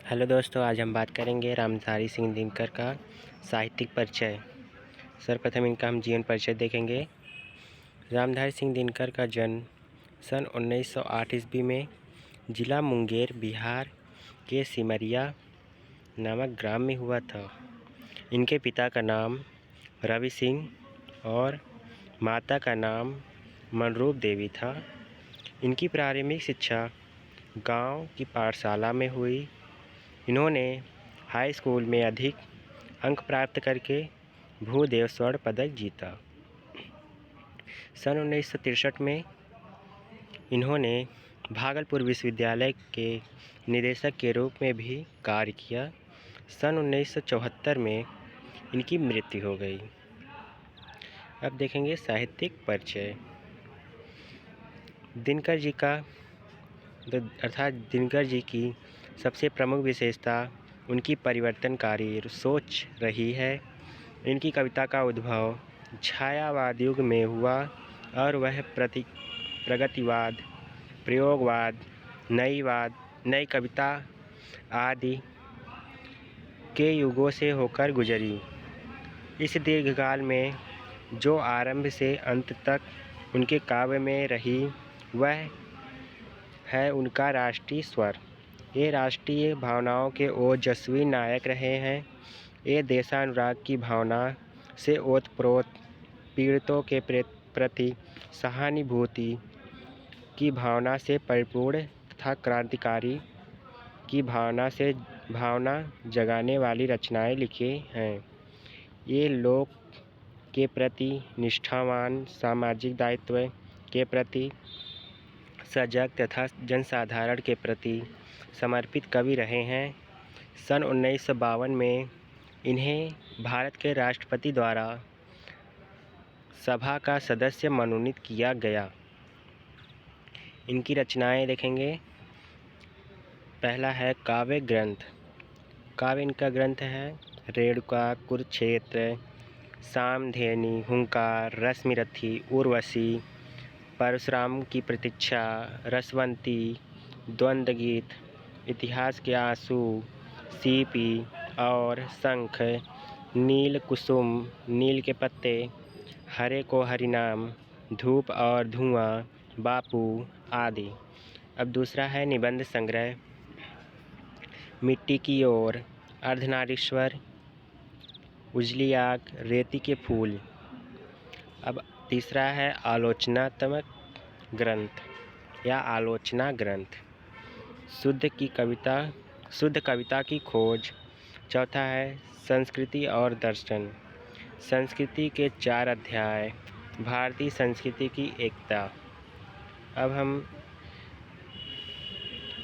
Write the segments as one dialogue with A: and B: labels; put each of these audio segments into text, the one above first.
A: Hello दोस्तों, आज हम बात करेंगे रामधारी सिंह दिनकर का साहित्यिक परिचय। सर्वप्रथम इनका हम जीवन परिचय देखेंगे। रामधारी सिंह दिनकर का जन्म सन 1908 ईस्वी में जिला मुंगेर, बिहार के सिमरिया नामक ग्राम में हुआ था। इनके पिता का नाम रवि सिंह और माता का नाम मनरूप देवी था। इनकी प्रारंभिक शिक्षा गांव की पाठशाला में हुई। इन्होंने हाई स्कूल में अधिक अंक प्राप्त करके भूदेव स्वर्ण पदक जीता। सन 1963 में इन्होंने भागलपुर विश्वविद्यालय के निदेशक के रूप में भी कार्य किया। सन 1974 में इनकी मृत्यु हो गई। अब देखेंगे साहित्यिक परिचय। दिनकर जी का अर्थात दिनकर जी की सबसे प्रमुख विशेषता उनकी परिवर्तनकारी सोच रही है। इनकी कविता का उद्भव छायावाद युग में हुआ और वह प्रगतिवाद, प्रयोगवाद, नई कविता आदि के युगों से होकर गुजरी। इस दीर्घकाल में जो आरंभ से अंत तक उनके काव्य में रही वह है उनका राष्ट्रीय स्वर। ये राष्ट्रीय भावनाओं के ओजस्वी नायक रहे हैं। ये देशानुराग की भावना से ओतप्रोत, पीड़ितों के प्रति सहानुभूति की भावना से परिपूर्ण तथा क्रांतिकारी की भावना जगाने वाली रचनाएं लिखी हैं। ये लोक के प्रति निष्ठावान, सामाजिक दायित्व के प्रति सजग तथा जनसाधारण के प्रति समर्पित कवि रहे हैं। सन 1952 में इन्हें भारत के राष्ट्रपति द्वारा सभा का सदस्य मनोनीत किया गया। इनकी रचनाएं देखेंगे। पहला है काव्य ग्रंथ। काव्य इनका ग्रंथ है रेणुका, कुरुक्षेत्र, सामधेनी, हुंकार, रश्मिरथी, उर्वशी, परशुराम की प्रतीक्षा, रसवंती, द्वंद्व गीत, इतिहास के आंसू, सीपी और शंख, नील कुसुम, नील के पत्ते, हरे को हरिनाम, धूप और धुआं, बापू आदि। अब दूसरा है निबंध संग्रह मिट्टी की ओर, अर्धनारीश्वर, उजली आग, रेती के फूल। अब तीसरा है आलोचनात्मक ग्रंथ या आलोचना ग्रंथ, शुद्ध कविता की खोज। चौथा है संस्कृति और दर्शन, संस्कृति के 4 अध्याय, भारतीय संस्कृति की एकता। अब हम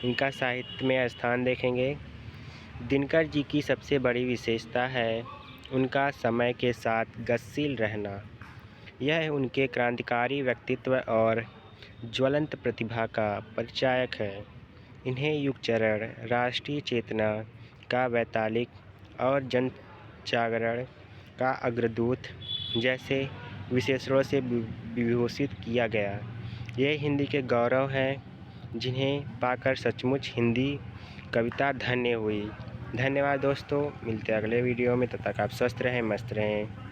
A: इनका साहित्य में स्थान देखेंगे। दिनकर जी की सबसे बड़ी विशेषता है उनका समय के साथ गतिशील रहना। यह उनके क्रांतिकारी व्यक्तित्व और ज्वलंत प्रतिभा का परिचायक है। इन्हें युग चरण, राष्ट्रीय चेतना का वैतालिक और जन जागरण का अग्रदूत जैसे विशेषणों से विभूषित किया गया। ये हिंदी के गौरव हैं जिन्हें पाकर सचमुच हिंदी कविता धन्य हुई। धन्यवाद दोस्तों, मिलते हैं अगले वीडियो में। तब तक आप स्वस्थ रहें, मस्त रहें।